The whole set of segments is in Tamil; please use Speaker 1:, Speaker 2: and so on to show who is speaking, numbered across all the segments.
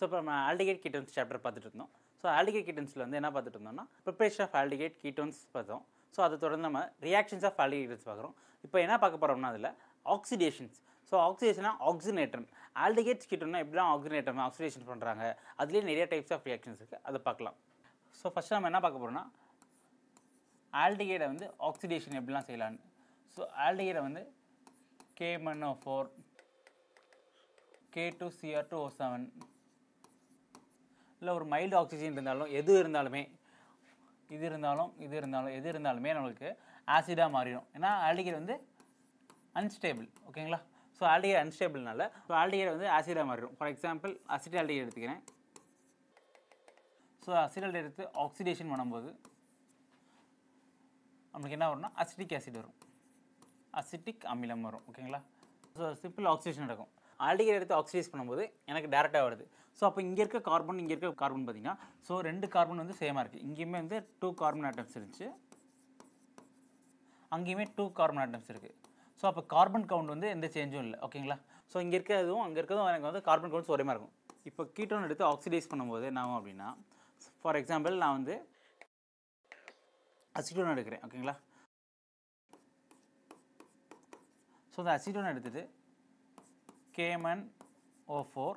Speaker 1: ஸோ இப்போ நம்ம ஆல்டிகேட் கீட்டோன்ஸ் சாப்டர் பார்த்துட்டு இருந்தோம். ஸோ ஆல்டிகேட் கீட்டோன்ஸில் வந்து என்ன பார்த்துட்டு இருந்தோம்னா ப்ரிப்பரேஷன் ஆஃப் ஆல்டிகேட் கீட்டோன்ஸ் பார்த்தோம். ஸோ அதை தொடர்ந்து நம்ம ரியாக்ஷன்ஸ் ஆஃப் ஆல்டிகேட்ஸ் பார்க்குறோம். இப்போ என்ன பார்க்க போகிறோம்னா அதில் ஆக்சிடேஷன்ஸ். ஸோ ஆக்சிடேஷனா ஆக்சினேட்ரம். ஆல்டிகேட்ஸ் கீட்டோன்னா எப்படிலாம் ஆக்சினேட்ரம் ஆக்சிடேஷன் பண்ணுறாங்க, அதுலேயே நிறைய டைப்ஸ் ஆஃப் ரியாக்ஷன்ஸ் இருக்குது, அதை பார்க்கலாம். ஸோ ஃபஸ்ட்டு நம்ம என்ன பார்க்க போகிறோம்னா ஆல்டிகேட்டை வந்து ஆக்சிடேஷன் எப்படிலாம் செய்யலான்னு. ஸோ ஆல்டிகேட்டை வந்து K-4 K2Cr2O7 இல்லை ஒரு மைல்டு ஆக்சிஜன் இருந்தாலும் எது இருந்தாலுமே நம்மளுக்கு ஆசிடாக மாறிடும். ஏன்னா ஆல்டிகேட் வந்து அன்ஸ்டேபிள். ஓகேங்களா? ஸோ ஆல்டிகேட் அன்ஸ்டேபிள்னால ஸோ ஆல்டிகேட் வந்து ஆசிடாக மாறிடும். ஃபார் எக்ஸாம்பிள் அசிட் ஆல்டிகேட் எடுத்துக்கிறேன். ஸோ அசிட் ஆல்டிகேட் எடுத்து ஆக்சிடேஷன் பண்ணும்போது நம்மளுக்கு என்ன வரும்னா அசிட்டிக் ஆசிட் வரும், அசிட்டிக் அமிலம் வரும். ஓகேங்களா? ஸோ சிம்பிள் ஆக்சிடேஷன் நடக்கும். ஆல்டிகேட் எடுத்து ஆக்சிடைஸ் பண்ணும்போது எனக்கு டேரெக்டாக வருது. ஸோ அப்போ இங்கே இருக்க கார்பன் பார்த்தீங்கன்னா ஸோ 2 கார்பன் வந்து சேமாக இருக்குது. இங்கேயுமே வந்து 2 கார்பன் ஆட்டம்ஸ் இருந்துச்சு, அங்கேயுமே 2 கார்பன் ஆட்டம்ஸ் இருக்குது. ஸோ அப்போ கார்பன் கவுண்ட் வந்து எந்த சேஞ்சும் இல்லை. ஓகேங்களா? ஸோ இங்கே இருக்கிறதும் அங்கே இருக்கிறதும் எனக்கு வந்து கார்பன் கவுண்ட்ஸ் ஒரே மாதிரி இருக்கும். இப்போ கீட்டோன் எடுத்து ஆக்சிடைஸ் பண்ணும்போது என்ன ஆகும் அப்படின்னா, ஃபார் எக்ஸாம்பிள் நான் வந்து அசிட்டோன் எடுக்கிறேன். ஓகேங்களா? ஸோ இந்த அசிட்டோன் எடுத்துகிட்டு K-4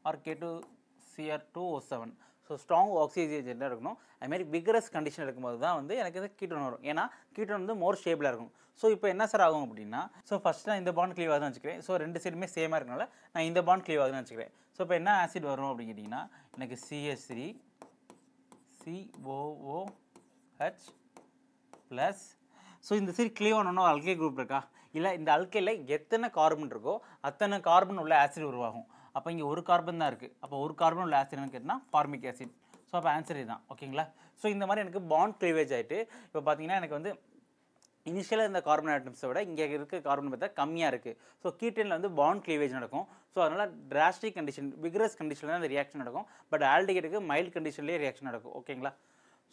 Speaker 1: R K2Cr2O7 so strong oxygen இருக்கணும். அதுமாதிரி விகரஸ் கண்டிஷன் இருக்கும்போது தான் வந்து எனக்கு இது கீட்டோன் வரும். ஏன்னா கீட்டோன் வந்து மோர் ஸ்டேபிளாக இருக்கும். ஸோ இப்போ என்ன சார் ஆகும் அப்படின்னா, ஸோ ஃபஸ்ட் நான் இந்த பாண்ட் கிளீவ் ஆகுதுன்னு வச்சுக்கிறேன். ஸோ 2 சைடுமே சேமாக இருக்கனால நான் இந்த பாண்ட் கிளீவ் ஆகுதுன்னு வச்சுக்கிறேன். ஸோ இப்போ என்ன ஆசிட் வரும் அப்படின்னு கேட்டிங்கன்னா எனக்கு CH3 COOH ப்ளஸ் ஸோ இந்த சைடு கிளீவ் ஆனோன்னா அல்கே குரூப் இருக்கா, இல்லை இந்த அல்கையில் எத்தனை கார்பன் இருக்கோ அத்தனை கார்பன் உள்ள ஆசிட் உருவாகும். அப்போ இங்கே ஒரு கார்பன் தான் இருக்குது. அப்போ ஒரு கார்பன் உள்ள ஆசிட்னு கேட்டால் ஃபார்மிக் ஆசிட். ஸோ அப்போ ஆன்சர் இதுதான். ஓகேங்களா? ஸோ இந்த மாதிரி எனக்கு பாண்ட் கிளீவேஜ் ஆகிட்டு இப்போ பார்த்தீங்கன்னா எனக்கு வந்து இனிஷியலாக இந்த கார்பன் ஆட்டம்ஸை விட இங்கே இருக்க கார்பன் பார்த்தா கம்மியாக இருக்குது. ஸோ கீட்டனில் வந்து பாண்ட் கிளீவேஜ் நடக்கும். ஸோ அதனால் டிராஸ்டிக் கண்டிஷன் விகரஸ் கண்டிஷனில் தான் அந்த ரியாக்ஷன் நடக்கும். பட் ஆல்டிகேட்டுக்கு மைல்டு கண்டிஷன்லேயே ரியாக்ஷன் நடக்கும். ஓகேங்களா?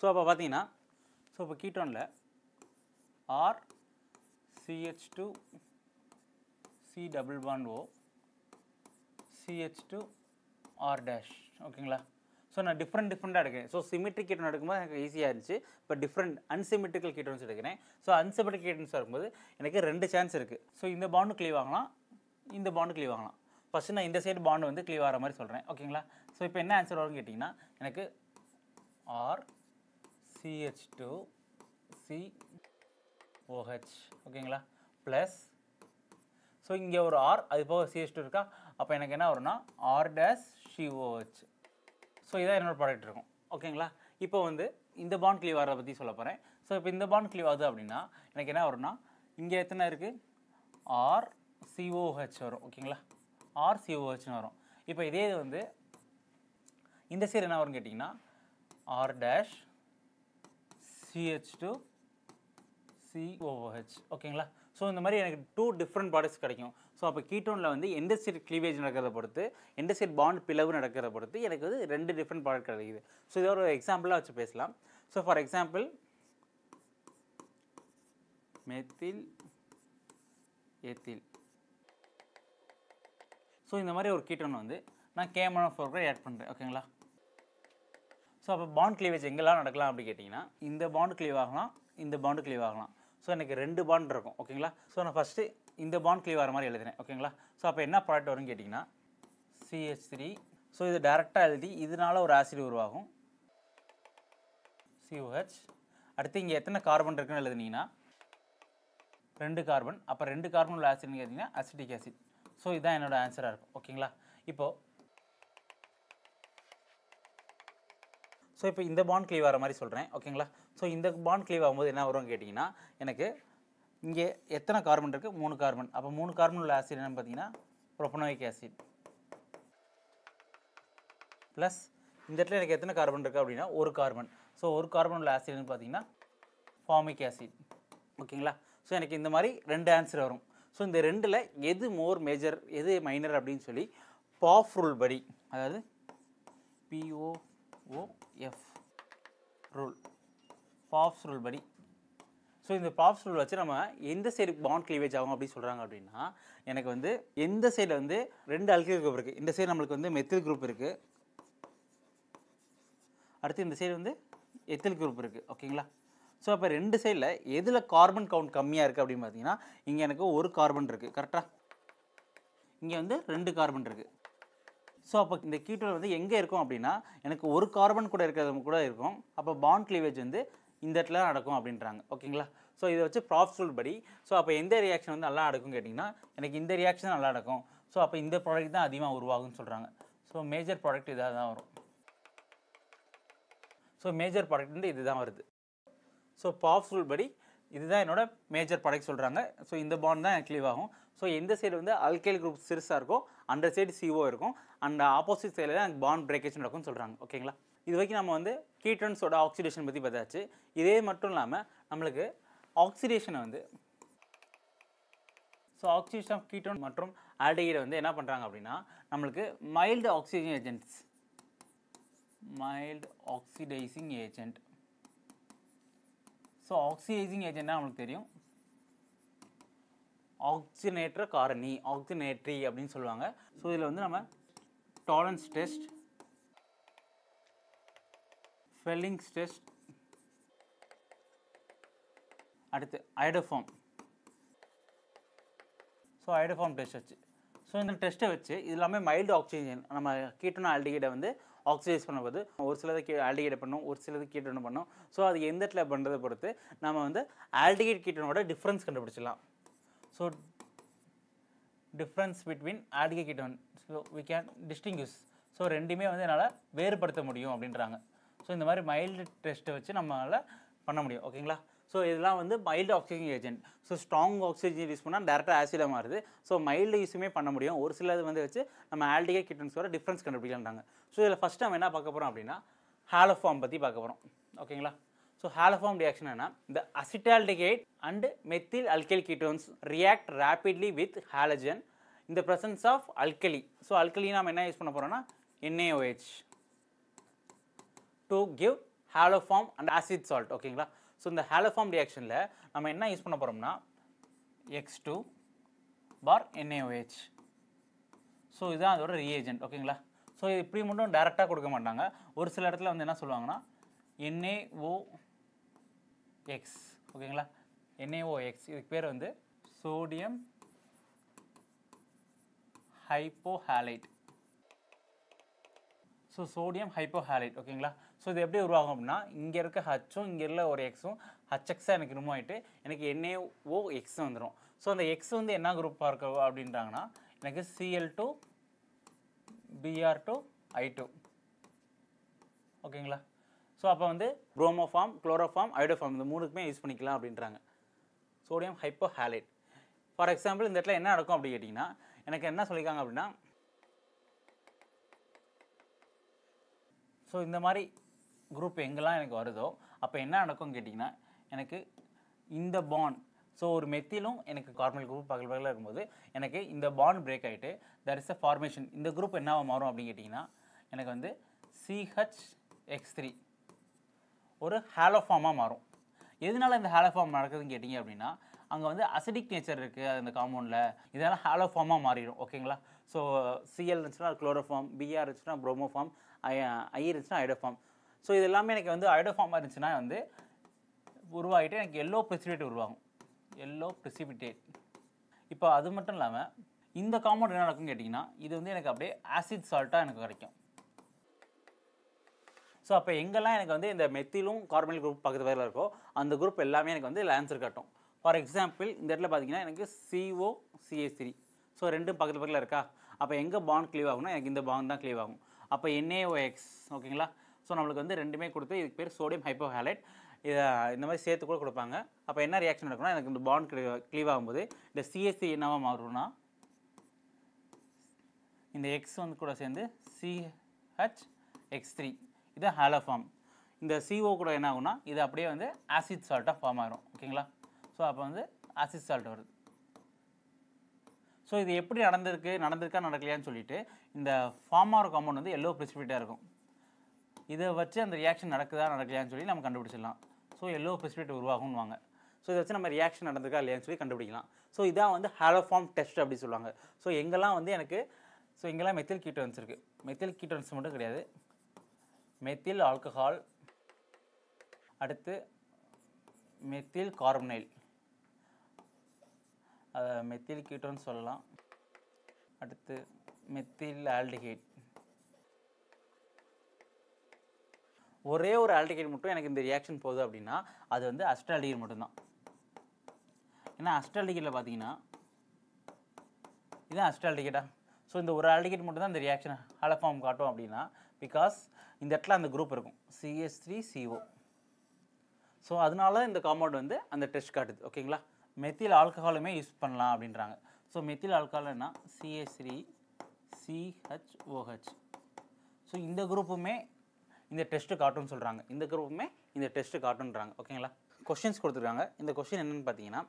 Speaker 1: ஸோ அப்போ பார்த்தீங்கன்னா ஸோ இப்போ கீட்டோனில் R CH2 C double bond O CH2 R dash. ஓகேங்களா? ஸோ நான் டிஃப்ரெண்ட்டாக எடுக்கிறேன். ஸோ சிமெட்ரிக் கீட்டோன் எடுக்கும்போது எனக்கு ஈஸியாக இருந்துச்சு. இப்போ டிஃப்ரெண்ட் அன்சிமெட்ரிக்கல் கீட்டோன்ஸ் எடுக்கிறேன். ஸோ அன்சிமெட்ரிக் கீட்டோன்ஸ் இருக்கும்போது எனக்கு 2 சான்ஸ் இருக்குது. ஸோ இந்த பாண்டு கிளீவ் ஆகலாம், இந்த பாண்டு கிளீவ் ஆகலாம். ஃபஸ்ட்டு நான் இந்த சைடு பாண்டு வந்து கிளீவ் ஆகிற மாதிரி சொல்கிறேன். ஓகேங்களா? ஸோ இப்போ என்ன ஆன்சர் வரும்னு கேட்டிங்கன்னா எனக்கு R CH2 COH. ஓகேங்களா? ப்ளஸ் ஸோ இங்கே ஒரு R அது போக CH2 இருக்கா, அப்போ எனக்கு என்ன வரும்னா R dash COH. ஸோ இதான் என்னோட ப்ராடக்ட் இருக்கும். ஓகேங்களா? இப்போ வந்து இந்த பாண்ட் கிளீவ் ஆகிறத பற்றி சொல்ல போகிறேன். ஸோ இப்போ இந்த பாண்ட் கிளீவ் ஆகுது அப்படின்னா எனக்கு என்ன வரும்னா இங்கே எத்தனை இருக்குது RCOH வரும். ஓகேங்களா? RCOHன்னு வரும். இப்போ இதே இது வந்து இந்த சைடு என்ன வரும்னு கேட்டிங்கன்னா R dash CH2 COOH. ஓகேங்களா? ஸோ இந்த மாதிரி எனக்கு 2 டிஃப்ரெண்ட் ப்ராடக்ட்ஸ் கிடைக்கும். ஸோ அப்போ கீட்டோனில் வந்து எந்த சைடு கிளீவேஜ் நடக்கிறத பொறுத்து, எந்த சைடு பாண்ட் பிளவு நடக்கிறத பொறுத்து எனக்கு வந்து 2 டிஃப்ரெண்ட் ப்ராடக்ட் கிடைக்குது. ஸோ இதை ஒரு எக்ஸாம்பிளாக வச்சு பேசலாம். So for example methyl ethyl. So இந்த மாதிரி ஒரு கீட்டோன் வந்து நான் K-4 கூட ஆட் பண்ணுறேன். ஓகேங்களா? ஸோ அப்போ பாண்ட் கிளீவேஜ் எங்கெல்லாம் நடக்கலாம் அப்படி கேட்டிங்கன்னா இந்த பாண்ட் கிளீவ் ஆகலாம், இந்த பாண்டு கிளீவ் ஆகலாம். ஸோ எனக்கு 2 பாண்ட் இருக்கும். ஓகேங்களா? ஸோ நான் ஃபஸ்ட்டு இந்த பாண்ட் கிளீவ் ஆகிற மாதிரி எழுதுறேன். ஓகேங்களா? ஸோ அப்போ என்ன ப்ராடக்ட் வரும்னு கேட்டிங்கன்னா CH3. ஸோ இது டேரெக்டாக எழுதி இதனால ஒரு ஆசிட் உருவாகும் COH. அடுத்து இங்கே எத்தனை கார்பன் இருக்குன்னு எழுதுனீங்கன்னா 2 கார்பன். அப்போ 2 கார்பன் உள்ள ஆசிட்னு கேட்டிங்கன்னா அசிட்டிக் ஆசிட். ஸோ இதுதான் என்னோட ஆன்சராக இருக்கும். ஓகேங்களா? இப்போ இந்த பாண்ட் கிளீவ் ஆகிற மாதிரி சொல்கிறேன். ஓகேங்களா? ஸோ இந்த பாண்ட் கிளீவ் ஆகும்போது என்ன வரும்னு கேட்டிங்கன்னா எனக்கு இங்கே எத்தனை கார்பன் இருக்குது 3 கார்பன். அப்போ 3 கார்பன் உள்ள ஆசிட் என்னன்னு பார்த்தீங்கன்னா ப்ரோபனோயிக் ஆசிட். ப்ளஸ் இந்த இடத்துல எனக்கு எத்தனை கார்பன் இருக்குது அப்படின்னா 1 கார்பன். ஸோ 1 கார்பன் உள்ள ஆசிட்னு பார்த்தீங்கன்னா ஃபார்மிக் ஆசிட். ஓகேங்களா? ஸோ எனக்கு இந்த மாதிரி 2 ஆன்சர் வரும். ஸோ இந்த 2ல் எது மோர் மேஜர் எது மைனர் அப்படின்னு சொல்லி பாஃப் ரூல் படி, அதாவது POOF ரூல், பாஃப்ஸ் ரூல் படி. ஸோ இந்த பாஃப்ஸ் ரூல் வச்சு நம்ம எந்த சைடு பாண்ட் கிளீவேஜ் ஆகும் அப்படின்னு சொல்கிறாங்க அப்படின்னா எனக்கு வந்து எந்த சைடில் வந்து 2 அல்கைல் குரூப் இருக்குது. இந்த சைடு நம்மளுக்கு வந்து மெத்தில் குரூப் இருக்குது, அடுத்து இந்த சைடு வந்து எத்தில் குரூப் இருக்குது ஓகேங்களா. ஸோ அப்போ ரெண்டு சைடில் எதில் கார்பன் கவுண்ட் கம்மியாக இருக்குது அப்படின்னு பார்த்தீங்கன்னா இங்கே எனக்கு ஒரு கார்பன் இருக்குது கரெக்டாக, இங்கே வந்து 2 கார்பன் இருக்குது. ஸோ அப்போ இந்த கீட்டோன் வந்து எங்கே இருக்கும் அப்படின்னா எனக்கு ஒரு கார்பன் கூட இருக்கிறது கூட இருக்கும். அப்போ பாண்ட் கிளீவேஜ் வந்து இந்த இடத்துல நடக்கும் அப்படின்றாங்க ஓகேங்களா. ஸோ இதை வச்சு ப்ராப்ஸ்டூல் படி ஸோ அப்போ எந்த ரியாக்ஷன் வந்து நல்லா நடக்கும் கேட்டிங்கன்னா எனக்கு இந்த ரியாக்ஷன் நல்லா நடக்கும். ஸோ அப்போ இந்த ப்ராடக்ட் தான் அதிகமாக உருவாகும்னு சொல்கிறாங்க. ஸோ மேஜர் ப்ராடக்ட் இதாக தான் வரும். ஸோ மேஜர் ப்ராடக்ட் வந்து இது தான் வருது. ஸோ ப்ராப்ஸ்டூல் படி இதுதான் என்னோட மேஜர் ப்ராடக்ட் சொல்கிறாங்க. ஸோ இந்த பாண்ட் தான் எனக்கு லீவ் ஆகும். ஸோ எந்த சைடு வந்து அல்கைல் குரூப் சிறுசாக இருக்கும் அந்த சைடு CO இருக்கும், அந்த ஆப்போசிட் சைடில் தான் எனக்கு பாண்ட் பிரேக்கேஜ் நடக்கும்னு சொல்கிறாங்க ஓகேங்களா. இது வரைக்கும் நம்ம வந்து கீட்டோன்ஸோட ஆக்சிடேஷன் பற்றி பார்த்தாச்சு. இதே மட்டும் இல்லாமல் நம்மளுக்கு ஆக்சிடேஷனை வந்து ஸோ ஆக்சிடேஷன் ஆஃப் கீட்டோன் மற்றும் ஆல்டிஹைடை வந்து என்ன பண்ணுறாங்க அப்படின்னா நம்மளுக்கு mild oxygen agents, mild oxidising agent. So oxidising ஏஜென்ட்னா நம்மளுக்கு தெரியும் ஆக்சிஜனேற்ற காரணி, ஆக்சிஜனேட்ரி அப்படின்னு சொல்லுவாங்க. ஸோ இதில் வந்து நம்ம டாலன்ஸ் டெஸ்ட், ஃபெல்லிங்ஸ் டெஸ்ட், அடுத்து ஐடோஃபார்ம். ஸோ ஐடோஃபார்ம் டெஸ்ட் வச்சு ஸோ இந்த டெஸ்ட்டை வச்சு இது எல்லாமே மைல்டு ஆக்சிஜன் நம்ம கீட்டோன் ஆல்டிஹைடை வந்து ஆக்சிடைஸ் பண்ணும்போது ஒரு சிலது ஆல்டிஹைடை பண்ணும், ஒரு சிலது கீட்டோன் பண்ணும். ஸோ அது எந்த இடத்துல பண்ணுறதை பொறுத்து நம்ம வந்து ஆல்டிஹைட் கீட்டோனோட டிஃப்ரென்ஸ் கண்டுபிடிச்சிடலாம். So difference between aldehyde ketone so we can distinguish. So ரெண்டுமே வந்து என்னால் வேறுபடுத்த முடியும் அப்படின்றாங்க. ஸோ இந்த மாதிரி மைல்டு டெஸ்ட்டை வச்சு நம்மளால் பண்ண முடியும் ஓகேங்களா. ஸோ இதெல்லாம் வந்து mild oxygen agent. So strong oxygen use பண்ணால் டேரெக்டாக ஆசிடாக மாறுது. ஸோ மைல்டு யூஸுமே பண்ண முடியும். ஒரு சிலது வந்து வச்சு நம்ம ஆல்டிஹைட் கீட்டோன்ஸோட டிஃப்ரென்ஸ் கண்டுபிடிக்கலான்றாங்க. ஸோ இதில் ஃபஸ்ட் நம்ம என்ன பார்க்க போகிறோம் அப்படின்னா ஹாலோஃபார்ம் பற்றி பார்க்க போகிறோம் ஓகேங்களா. ஸோ ஹாலோஃபார்ம் ரியாக்ஷன் என்ன, இந்த acetaldehyde and methyl alkyl ketones react rapidly with halogen இந்த presence of alkali. So alkali நாம் என்ன யூஸ் பண்ண போகிறோம்னா NaOH to give haloform and acid salt ஓகேங்களா. ஸோ இந்த ஹாலோஃபார்ம் ரியாக்ஷனில் நம்ம என்ன யூஸ் பண்ண போகிறோம்னா X2 பார் NaOH. ஸோ இதுதான் அதோட ரியேஜென்ட் ஓகேங்களா. ஸோ இது இப்படி மட்டும் டேரெக்டாக கொடுக்க மாட்டாங்க. ஒரு சில இடத்துல வந்து என்ன சொல்லுவாங்கன்னா NaOX ஓகேங்களா. NaOX இதுக்கு பேர் வந்து சோடியம் ஹைப்போஹாலைட். ஸோ சோடியம் ஹைப்போஹாலைட் ஓகேங்களா. ஸோ இது எப்படி உருவாகும் அப்படின்னா இங்கே இருக்க ஹச்சும் இங்கே இருக்க ஒரு எக்ஸும் ஹச்எக்ஸாக எனக்கு ரிமூவ் ஆகிட்டு எனக்கு NaOX வந்துடும். ஸோ அந்த எக்ஸ் வந்து என்ன குரூப்பாக இருக்கு அப்படின்றாங்கன்னா எனக்கு Cl2 Br2 I2 ஓகேங்களா. ஸோ அப்போ வந்து புரோமோஃபார்ம், குளோரோஃபார்ம், ஐடோஃபார்ம் இந்த மூணுக்குமே யூஸ் பண்ணிக்கலாம் அப்படின்றாங்க. சோடியம் ஹைப்போஹாலைட் ஃபார் எக்ஸாம்பிள் இந்த இடத்துல என்ன நடக்கும் அப்படி கேட்டிங்கன்னா எனக்கு என்ன சொல்லியிருக்காங்க அப்படின்னா ஸோ இந்த மாதிரி குரூப் எங்கெல்லாம் எனக்கு வருதோ அப்போ என்ன நடக்கும்னு கேட்டிங்கன்னா எனக்கு இந்த பாண்ட் ஸோ ஒரு மெத்திலும் எனக்கு கார்பனல் குரூப் பக்கத்தில் பக்கத்தில் இருக்கும்போது எனக்கு இந்த பாண்ட் பிரேக் ஆகிட்டு தட் இஸ் அ ஃபார்மேஷன். இந்த குரூப் என்ன மாறும் அப்படின்னு கேட்டிங்கன்னா எனக்கு வந்து CH(X3) ஒரு ஹாலோஃபார்மாக மாறும். எதனால இந்த ஹாலோஃபார்ம் நடக்குதுன்னு கேட்டிங்க அப்படின்னா அங்கே வந்து அசிடிக் நேச்சர் இருக்குது அந்த காம்பவுண்டில், இதெல்லாம் ஹாலோஃபார்மாக மாறிடும் ஓகேங்களா. ஸோ Cl இருந்துச்சுன்னா குளோரோஃபார்ம், Br இருந்துச்சுன்னா புரோமோஃபார்ம், I இருந்துச்சுன்னா ஐடோஃபார்ம். ஸோ இது எல்லாமே எனக்கு வந்து ஐடோஃபார்மாக இருந்துச்சுன்னா வந்து உருவாகிட்டு எனக்கு எல்லோ ப்ரெசிபிடேட் உருவாகும், எல்லோ ப்ரெசிபிடேட். இப்போ அது மட்டும் இல்லாமல் இந்த காம்பவுண்ட் என்ன நடக்கும்னு கேட்டிங்கன்னா இது வந்து எனக்கு அப்படியே ஆசிட் சால்ட்டாக எனக்கு கிடைக்கும். ஸோ அப்போ எங்கெல்லாம் எனக்கு வந்து இந்த மெத்திலும் கார்பனல் குரூப் பக்கத்து பேரில் இருக்கோ அந்த குரூப் எல்லாமே எனக்கு வந்து ஆன்சர் காட்டும். ஃபார் எக்ஸாம்பிள் இந்த இடத்துல பார்த்தீங்கன்னா எனக்கு COCH3 ஸோ ரெண்டும் பக்கத்து பக்கத்தில் இருக்கா. அப்போ எங்கே பாண்ட் க்ளீவ் ஆகும்னா எனக்கு இந்த பாண்ட் தான் க்ளீவ் ஆகும். அப்போ NaOX ஓகேங்களா. ஸோ நம்மளுக்கு வந்து ரெண்டுமே கொடுத்து இதுக்கு பேர் சோடியம் ஹைப்போஹாலைட். இதை இந்த மாதிரி சேர்த்து கூட கொடுப்பாங்க. அப்போ என்ன ரியாக்ஷன் நடக்கும்னா எனக்கு இந்த பாண்ட் க்ளீவ் ஆகும்போது இந்த CH3 என்னவா மாறும்னா இந்த எக்ஸ் வந்து கூட சேர்ந்து CHX3 இது ஹாலோஃபார்ம். இந்த CO கூட என்ன ஆகும்னா இது அப்படியே வந்து ஆசிட் சால்ட்டாக ஃபார்ம் ஆகிரும் ஓகேங்களா. ஸோ அப்போ வந்து ஆசிட் சால்ட் வருது. ஸோ இது எப்படி நடந்திருக்கா நடக்கலையான்னு சொல்லிட்டு இந்த ஃபார்ம் ஆகிற காம்பவுண்ட் வந்து எல்லோ ப்ரெசிபிடேட்டாக இருக்கும். இதை வச்சு அந்த ரியாக்ஷன் நடக்கலையான்னு சொல்லி நம்ம கண்டுபிடிச்சிடலாம். ஸோ எல்லோ ப்ரெசிபிடேட் உருவாகும்வாங்க. ஸோ இதை வச்சு நம்ம ரியாக்ஷன் நடந்திருக்கா இல்லையான்னு சொல்லி கண்டுபிடிக்கலாம். ஸோ இதான் வந்து ஹாலோஃபார்ம் டெஸ்ட் அப்படி சொல்லுவாங்க. ஸோ எங்கெல்லாம் வந்து எனக்கு மெத்தில் கீட்டோன்ஸ் இருக்குது, மெத்தில் கீட்டோன்ஸ் மட்டும் கிடையாது, மெத்தில் ஆல்கஹால், அடுத்து மெத்தில் கார்பனைல், மெத்தில் கீட்டோன்னு சொல்லலாம். அடுத்து மெத்தில் ஆல்டிஹைட். ஒரே ஒரு ஆல்டிஹைட் மட்டும் எனக்கு இந்த ரியாக்ஷன் போகுது அப்படின்னா அது வந்து அசிட்டால்டிஹைட் மட்டும்தான். ஏன்னா அசிட்டால்டிஹைடில் பார்த்தீங்கன்னா இதுதான் அசிட்டால்டிஹைடா. ஸோ இந்த ஒரு ஆல்டிஹைட் மட்டும் தான் இந்த ரியாக்ஷன் ஹாலோஃபார்ம் காட்டும் அப்படின்னா பிகாஸ் இந்த இடத்துல அந்த குரூப் இருக்கும் CH3CO. ஸோ அதனால இந்த காம்பவுண்ட் வந்து அந்த டெஸ்ட் காட்டுது. ஓகேங்களா. மெத்தில் ஆல்கஹாலுமே யூஸ் பண்ணலாம் அப்படின்றாங்க. So methyl ஆல்கஹால்னா CH3CHOH. ஸோ இந்த குரூப்புமே இந்த டெஸ்ட்டு காட்டுன்னு சொல்கிறாங்க. இந்த குரூப்புமே இந்த டெஸ்ட்டு காட்டுன்றாங்க. ஓகேங்களா. கொஷின்ஸ் கொடுத்துருக்காங்க. இந்த கொஷின் என்னென்னு பார்த்தீங்கன்னா,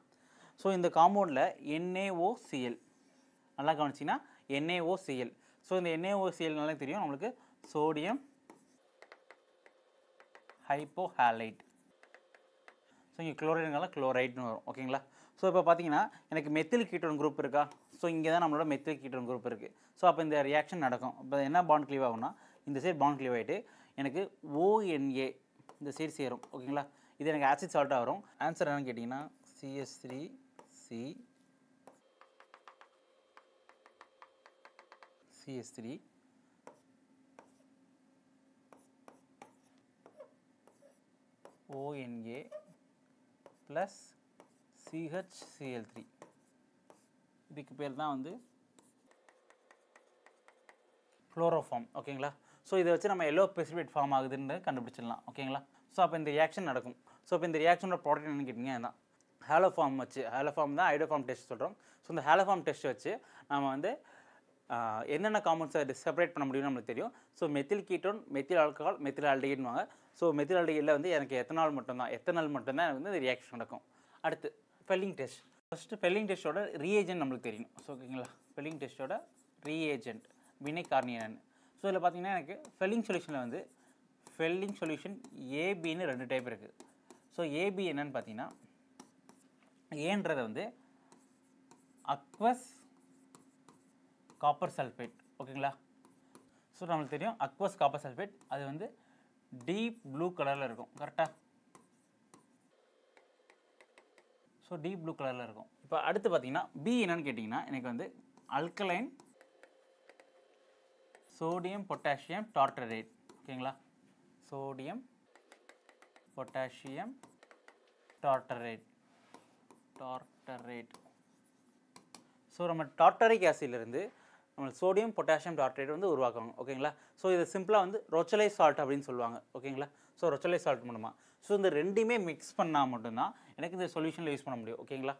Speaker 1: ஸோ இந்த காம்பவுண்டில் NaOCl நல்லா கவனிச்சிங்கன்னா NaOCl. ஸோ இந்த NaOClனாலே தெரியும் நம்மளுக்கு சோடியம் ஹைப்போஹாலைட். ஸோ இங்கே குளோரைடுனால குளோரைட்னு வரும். ஓகேங்களா. ஸோ இப்போ பார்த்தீங்கன்னா எனக்கு மெத்தில் கீட்டோன் குரூப் இருக்கா. ஸோ இங்கே தான் நம்மளோட மெத்தில் கீட்டோன் குரூப் இருக்குது. ஸோ அப்போ இந்த ரியாக்ஷன் நடக்கும். இப்போ என்ன பாண்ட் கிளீவ் ஆகும்னா இந்த சைடு பாண்ட் கிளீவ் ஆகிட்டு எனக்கு ONA இந்த சைடு சேரும். ஓகேங்களா. இது எனக்கு ஆசிட் சால்ட்டாக வரும். ஆன்சர் என்னன்னு கேட்டிங்கன்னா CH3 ONA ப்ளஸ் CHCl3. இதுக்கு பேர் தான் வந்து குளோரோஃபார்ம். ஓகேங்களா. ஸோ இதை வச்சு நம்ம எல்லோ precipitate ஃபார்ம் ஆகுதுன்னு கண்டுபிடிச்சிடலாம். ஓகேங்களா. ஸோ அப்போ இந்த ரியாக்ஷன் நடக்கும். ஸோ இப்போ இந்த ரியாக்ஷனோட ப்ராடக்ட் என்னன்னு கேட்டிங்க தான் ஹாலோஃபார்ம் வச்சு, ஹாலோஃபார்ம் தான் ஐடோஃபார்ம் டெஸ்ட் சொல்கிறோம். ஸோ இந்த ஹாலோஃபார்ம் டெஸ்ட் வச்சு நம்ம வந்து என்னென்ன காம்பவுண்ட்ஸை செப்பரேட் பண்ண முடியும்னு நம்மளுக்கு தெரியும். So methyl ketone, methyl alcohol, methyl ஆல்டிஹைட்னுவாங்க. ஸோ மெத்தில் ஆல்டிஹைடில் வந்து எனக்கு எத்தனால் மட்டும்தான் எனக்கு வந்து இந்த ரியாக்ஷன் நடக்கும். அடுத்து ஃபெல்லிங் டெஸ்ட். ஃபஸ்ட்டு ஃபெல்லிங் டெஸ்ட்டோட ரீஏஜென்ட் நம்மளுக்கு தெரியணும். ஸோ ஓகேங்களா. ஃபெல்லிங் டெஸ்ட்டோட ரீஏஜென்ட் வினை காரணி என்னென்னு. ஸோ இதில் பார்த்தீங்கன்னா எனக்கு ஃபெல்லிங் சொல்யூஷனில் வந்து ஃபெல்லிங் சொல்யூஷன் ஏபின்னு 2 டைப் இருக்குது. ஸோ ஏபி என்னன்னு பார்த்தீங்கன்னா ஏன்றதை வந்து அக்வஸ் காப்பர் சல்ஃபேட். ஓகேங்களா. ஸோ நம்மளுக்கு தெரியும் அக்வஸ் காப்பர் சல்ஃபேட் அது வந்து டீப் ப்ளூ கலரில் இருக்கும். கரெக்டாக. ஸோ டீப் ப்ளூ கலரில் இருக்கும். இப்போ அடுத்து பார்த்தீங்கன்னா பி என்னன்னு கேட்டிங்கன்னா எனக்கு வந்து அல்கலைன் சோடியம் பொட்டாசியம் டார்டரேட். ஓகேங்களா. Sodium potassium டார்டரேட். ஸோ நம்ம டார்டரிக் ஆசிட்லேருந்து நம்ம சோடியம் பொட்டாசியம் டார்டரேட் வந்து உருவாக்குவாங்க. ஓகேங்களா. ஸோ இது சிம்பிளாக வந்து ரொச்சலை சால்ட் அப்படின்னு சொல்லுவாங்க. ஓகேங்களா. ஸோ ரொச்சலை சால்ட் மூலமாக ஸோ இந்த ரெண்டுமே மிக்ஸ் பண்ணால் மட்டும்தான் எனக்கு இந்த சொல்யூஷனில் யூஸ் பண்ண முடியும். ஓகேங்களா.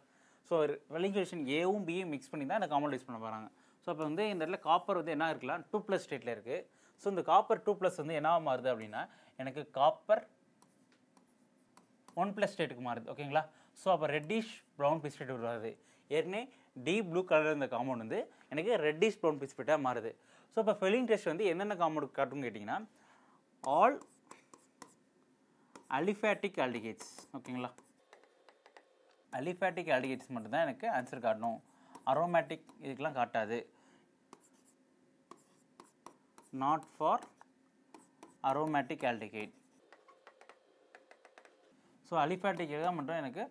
Speaker 1: ஸோ ஃபெல்லிங் சொல்யூஷன் ஏவும் பியும் மிக்ஸ் பண்ணி தான் இந்த காம்பவுண்ட் யூஸ் பண்ண போகிறாங்க. ஸோ அப்போ வந்து இந்த இடத்துல காப்பர் வந்து என்ன இருக்கலாம் 2+ ஸ்டேட்டில் இருக்குது. ஸோ இந்த காப்பர் 2+ வந்து என்னவா மாறுது அப்படின்னா எனக்கு காப்பர் 1+ ஸ்டேட்டுக்கு மாறுது. ஓகேங்களா. ஸோ அப்போ ரெட்டிஷ் ப்ரௌன் precipitate உருவாகுது. ஏற்கனவே டீப் ப்ளூ கலரில் இருந்த காம்பவுண்ட் வந்து எனக்கு ரெட்டிஷ் ப்ரௌன் precipitate மாறுது. ஸோ இப்போ ஃபெல்லிங் டெஸ்ட் வந்து என்னென்ன காம்பவுண்ட் காட்டுன்னு கேட்டிங்கன்னா ஆல் அலிஃபேட்டிக் ஆல்டிஹைட்ஸ். ஓகேங்களா. அலிஃபேட்டிக் ஆல்டிஹைட்ஸ் மட்டும்தான் எனக்கு ஆன்சர் காட்டணும். அரோமேட்டிக் இதுக்கெலாம் காட்டாது. Not for aromatic aldehyde. So aliphatic தான் மட்டும் எனக்கு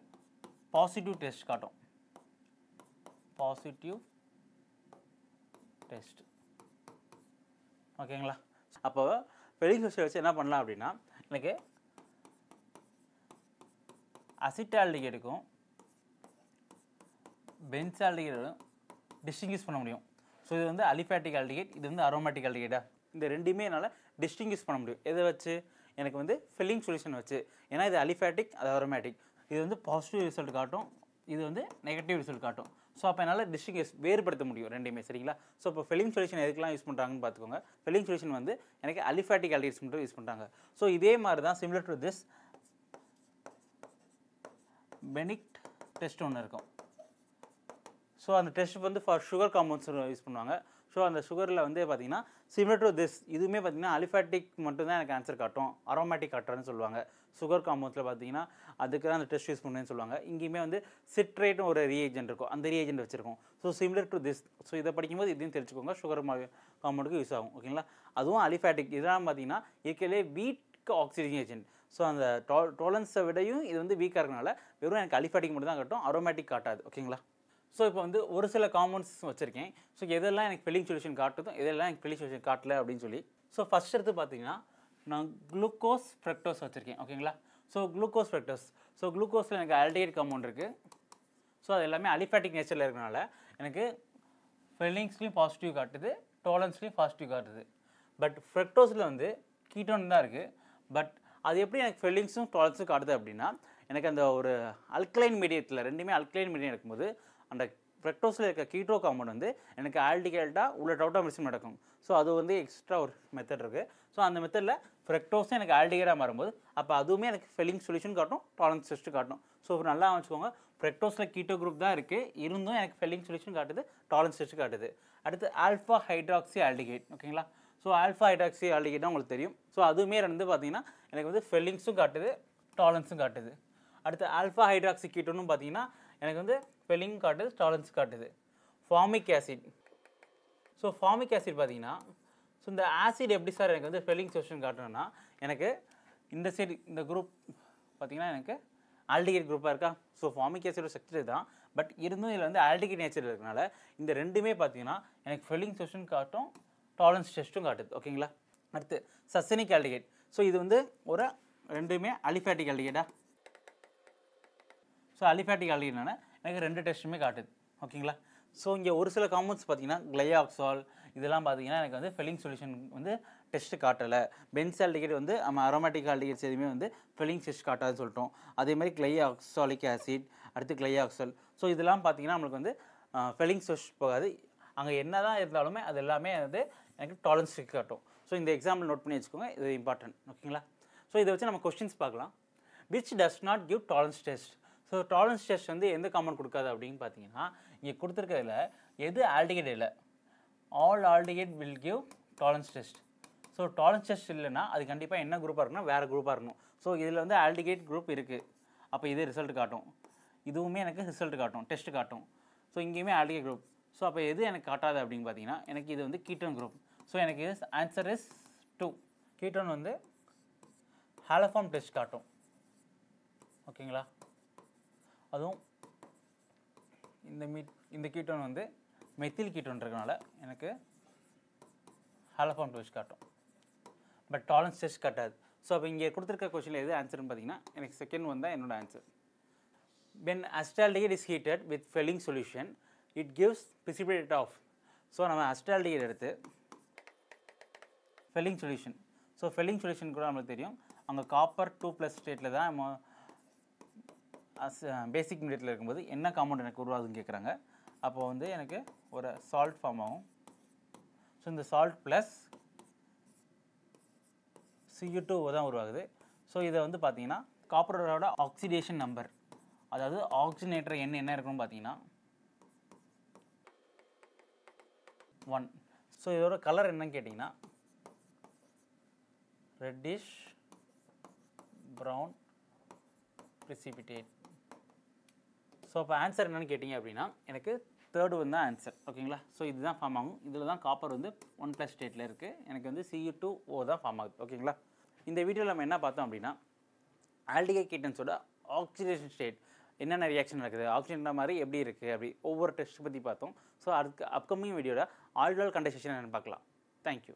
Speaker 1: பாசிட்டிவ் டெஸ்ட் காட்டும். Positive test. ஓகேங்களா. அப்போ ஃபெல்லிங் டெஸ்ட் வச்சு என்ன பண்ணலாம் அப்படின்னா எனக்கு அசிட்டால்டிஹைடுக்கும் பென்சால்டிஹைடும் டிஸ்டிங்கிஷ் பண்ண முடியும். ஸோ இது வந்து அலிஃபேட்டிக் ஆல்டிஹைட், இது வந்து அரோமேட்டிக் ஆல்டிஹைடா. இந்த ரெண்டுமே என்னால் டிஸ்டிங்கிஷ் பண்ண முடியும். எதை வச்சு எனக்கு வந்து ஃபில்லிங் சொல்யூஷன் வச்சு. ஏன்னா இது அலிஃபேட்டிக், அது அரோமேட்டிக். இது வந்து பாசிட்டிவ் ரிசல்ட் காட்டும், இது வந்து நெகட்டிவ் ரிசல்ட் காட்டும். ஸோ அப்போ என்னால் டிஸ்டிங்கிஷ் வேறுபடுத்த முடியும் ரெண்டுமே. சரிங்களா. ஸோ இப்போ ஃபெல்லிங் சொல்யூஷன் எதுக்கெல்லாம் யூஸ் பண்ணுறாங்கன்னு பார்த்துக்கோங்க. ஃபெல்லிங் சொல்யூஷன் வந்து எனக்கு அலிஃபேட்டிக் ஆல்டிஹைட்ஸ் மட்டும் யூஸ் பண்ணுறாங்க. ஸோ இதே மாதிரி தான் சிமிலர் டு திஸ் பெனிக்ட் டெஸ்ட் ஒன்று இருக்கும். ஸோ அந்த டெஸ்ட் வந்து ஃபார் சுகர் காம்பவுண்ட்ஸ் யூஸ் பண்ணுவாங்க. ஸோ அந்த சுகரில் வந்து பார்த்தீங்கன்னா சிமிலர் டு திஸ் இதுவுமே பார்த்தீங்கன்னா அலிஃபேட்டிக் மட்டும்தான் எனக்கு ஆன்சர் காட்டும், அரோமேட்டிக் காட்டுறதுன்னு சொல்லுவாங்க. சுகர் காம்பவுண்ட்ஸில் பார்த்தீங்கன்னா அதுக்கு தான் அந்த டெஸ்ட் யூஸ் பண்ணுன்னு சொல்லுவாங்க. இங்கேயுமே வந்து சிட்ரேட்னு ஒரு ரீஏஜென்ட் இருக்கும், அந்த ரீஏஜென்ட் வச்சிருக்கோம். So similar to this. So இதை படிக்கும்போது இதையும் தெரிஞ்சுக்கோங்க, சுகர் காம்பவுண்டுக்கு யூஸ் ஆகும். ஓகேங்களா, அதுவும் அலிஃபேட்டிக். இதெல்லாம் பார்த்தீங்கன்னா இயற்கையிலே வீக் ஆக்சிஜன் ஏஜென்ட். ஸோ அந்த டோலன்ஸை விடையும் இது வந்து வீக்காக இருக்கனால வெறும் எனக்கு அலிஃபேட்டிக் மட்டும் தான் காட்டும், அரோமேட்டிக் காட்டாது. ஓகேங்களா, ஸோ இப்போ வந்து ஒரு சில காம்பவுண்ட்ஸ் வச்சுருக்கேன். ஸோ எதெல்லாம் எனக்கு ஃபில்லிங் சொல்யூஷன் காட்டுதும் எதெல்லாம் எனக்கு ஃபில்லிங் சொல்யூஷன் காட்டல அப்படின்னு சொல்லி. ஸோ ஃபஸ்ட் எடுத்து பார்த்தீங்கன்னா நான் குளுக்கோஸ் ஃப்ரக்டோஸ் வச்சுருக்கேன். ஓகேங்களா, ஸோ குளுக்கோஸ் ஃப்ரக்டோஸ். ஸோ குளுக்கோஸில் எனக்கு ஆல்டிஹைட் காம்பவுண்ட் இருக்குது. ஸோ அது எல்லாமே அலிஃபேட்டிக் நேச்சரில் இருக்கிறனால எனக்கு ஃபில்லிங்ஸ்லேயும் பாசிட்டிவ் காட்டுது, டோலன்ஸ்லேயும் பாசிட்டிவ் காட்டுது. பட் ஃப்ரக்டோஸில் வந்து கீட்டோன் தான் இருக்குது. பட் அது எப்படி எனக்கு ஃபில்லிங்ஸும் டோலன்ஸும் காட்டுது அப்படின்னா, எனக்கு அந்த ஒரு அல்கலைன் மீடியத்தில் ரெண்டுமே அல்கலைன் மீடியம் இருக்கும்போது அந்த ஃப்ரக்டோஸில் இருக்க கீட்டோ காம்பவுண்ட் வந்து எனக்கு ஆல்டிஹைடாக உள்ள டவுட்டாமிசம் நடக்கும். ஸோ அது வந்து எக்ஸ்ட்ரா ஒரு மெத்தட் இருக்குது. ஸோ அந்த மெத்தடில் ஃப்ரக்டோஸும் எனக்கு ஆல்டிஹைடாக மாறும்போது அப்போ அதுவுமே எனக்கு ஃபில்லிங் சொல்யூஷன் காட்டும், டாலரன்ஸ் டெஸ்ட்டு காட்டும். ஸோ நல்லா வச்சுக்கோங்க, ஃப்ரக்டோஸில் கீட்டோ குரூப் தான் இருக்குது, இருந்தும் எனக்கு ஃபில்லிங் சொல்யூஷன் காட்டுது, டாலரன்ஸ் டெஸ்ட்டு காட்டுது. அடுத்து ஆல்ஃபா ஹைட்ராக்சி ஆல்டிஹைட். ஓகேங்களா, ஸோ ஆல்ஃபா ஹைட்ராக்சி ஆல்டிஹைட்னா உங்களுக்கு தெரியும். ஸோ அதுவுமே வந்து பார்த்தீங்கன்னா எனக்கு வந்து ஃபில்லிங்ஸும் காட்டுது, டாலரன்ஸும் காட்டுது. அடுத்து ஆல்ஃபா ஹைட்ராக்சி கீட்டோன்னு பார்த்தீங்கன்னா எனக்கு வந்து ஃபில்லிங் காட்டுது, டாலரன்ஸ் காட்டுது. Formic acid. So formic acid பார்த்தீங்கன்னா ஸோ இந்த ஆசிட் எப்படி சார் எனக்கு வந்து ஃபில்லிங் சொல்யூஷன் காட்டணும்னா, எனக்கு இந்த சைடு இந்த குரூப் பார்த்தீங்கன்னா எனக்கு ஆல்டிஹைட் குரூப்பாக இருக்கா. ஸோ ஃபார்மிக் ஆசிடோட ஸ்ட்ரக்சர் தான், பட் இருந்தும் இதில் வந்து ஆல்டிஹைட் நேச்சர் இருக்கனால இந்த ரெண்டுமே பார்த்தீங்கன்னா எனக்கு ஃபில்லிங் சொல்யூஷன் காட்டும், டாலரன்ஸ் டெஸ்ட்டும் காட்டுது. ஓகேங்களா, அடுத்து சசனிக் ஆல்டிஹைட். ஸோ இது வந்து ஒரு ரெண்டுமே அலிஃபேட்டிக் ஆல்டிஹைடா. ஸோ அலிஃபேட்டிக் ஆல்டிஹைட்னால எனக்கு ரெண்டு டெஸ்ட்டுமே காட்டுது. ஓகேங்களா, ஸோ இங்கே ஒரு சில காம்பவுண்ட்ஸ் பார்த்தீங்கன்னா கிளையாக்சால் இதெல்லாம் பார்த்தீங்கன்னா எனக்கு வந்து ஃபில்லிங் சொல்யூஷன் வந்து டெஸ்ட்டு காட்டலை. பென்ஸ் ஆல்டிஹைட் வந்து நம்ம அரோமேட்டிக் ஆல்டிஹைட்ஸ் எதுவுமே வந்து ஃபில்லிங் டெஸ்ட் காட்டாதுன்னு சொல்லிட்டோம். அதே மாதிரி கிளையாக்சாலிக் ஆசிட், அடுத்து கிளையாக்சல். ஸோ இதெல்லாம் பார்த்தீங்கன்னா நம்மளுக்கு வந்து ஃபில்லிங் டெஸ்ட் போகாது. அங்கே என்ன தான் இருந்தாலுமே அது எல்லாமே வந்து எனக்கு டாலரன்ஸ் காட்டும். ஸோ இந்த எக்ஸாம்பிள் நோட் பண்ணி வச்சுக்கோங்க, இது இம்பார்ட்டன்ட். ஓகேங்களா, ஸோ இதை வச்சு நம்ம கொஸ்டின்ஸ் பார்க்கலாம். Which does not give tolerance test. So tolerance test வந்து எந்த காம்பவுண்ட் கொடுக்காது அப்படின்னு பார்த்தீங்கன்னா, இங்கே கொடுத்துருக்கிறதுல எது ஆல்டிஹைட் இல்லை, all aldehyde will give tolerance test. So tolerance test இல்லைன்னா அது கண்டிப்பாக என்ன குரூப்பாக இருக்குன்னா வேறு குரூப்பாக இருக்கணும். ஸோ இதில் வந்து ஆல்டிஹைட் குரூப் இருக்குது, அப்போ இது ரிசல்ட் காட்டும், இதுவுமே எனக்கு ரிசல்ட் காட்டும், டெஸ்ட் காட்டும். ஸோ இங்கேயுமே ஆல்டிஹைட் குரூப். ஸோ அப்போ எது எனக்கு காட்டாது அப்படின்னு பார்த்தீங்கன்னா எனக்கு இது வந்து கீட்டோன் குரூப். ஸோ எனக்கு ஆன்சர் இஸ் 2. கீட்டோன் வந்து ஹாலோஃபார்ம் டெஸ்ட் காட்டும். ஓகேங்களா, அதுவும் இந்த கீட்டோன் வந்து மெத்தில் கீட்டோன் இருக்கனால எனக்கு ஹாலோஃபார்ம் டெஸ்ட் காட்டும், பட் டாலரன்ஸ் டெஸ்ட் காட்டாது. ஸோ அப்போ இங்கே கொடுத்துருக்க கொஸ்டினில் எது ஆன்சர்னு பார்த்தீங்கன்னா எனக்கு செகண்ட் ஒன் தான் என்னோட answer. when acetaldehyde is heated with Fehling solution it gives precipitate of. So நம்ம acetaldehyde எடுத்து Fehling solution. So Fehling solution கூட நம்மளுக்கு தெரியும், அங்கே காப்பர் 2+ ஸ்டேட்டில் தான் நம்ம பேசிக் மீடியத்தில் இருக்கும்போது என்ன காம்பவுண்ட் எனக்கு உருவாகுதுன்னு கேட்குறாங்க. அப்போ வந்து எனக்கு ஒரு சால்ட் ஃபார்ம் ஆகும். ஸோ இந்த சால்ட் ப்ளஸ் Cu2 தான் உருவாகுது. ஸோ இதை வந்து பார்த்தீங்கன்னா காப்பரோட ஆக்சிடேஷன் நம்பர், அதாவது ஆக்சிஜனேட்டர் என்ன இருக்கணும்னு பார்த்தீங்கன்னா 1. ஸோ இதோட கலர் என்னன்னு கேட்டிங்கன்னா ரெட்டிஷ் ப்ரௌன் precipitate. ஸோ அப்போ ஆன்சர் என்னென்னு கேட்டிங்க அப்படின்னா எனக்கு தேர்டு வந்து தான் ஆன்சர். ஓகேங்களா, ஸோ இதுதான் ஃபார்ம் ஆகும். இதில் தான் காப்பர் வந்து 1+ ஸ்டேட்டில் இருக்குது, எனக்கு வந்து Cu2O தான் ஃபார்ம் ஆகுது. ஓகேங்களா, இந்த வீடியோவில் நம்ம என்ன பார்த்தோம் அப்படின்னா ஆல்டிஹைட் கீட்டன்ஸோட ஆக்சிடேஷன் ஸ்டேட் என்னென்ன ரியாக்ஷன் நடக்குது, ஆக்சிஜன் மாதிரி எப்படி இருக்குது, அப்படி ஒவ்வொரு டெஸ்ட் பற்றி பார்த்தோம். ஸோ அதுக்கு அப்கமிங் வீடியோவில் ஆல்கஹால் கண்டென்சேஷன் என்னென்னு பார்க்கலாம். தேங்க்யூ.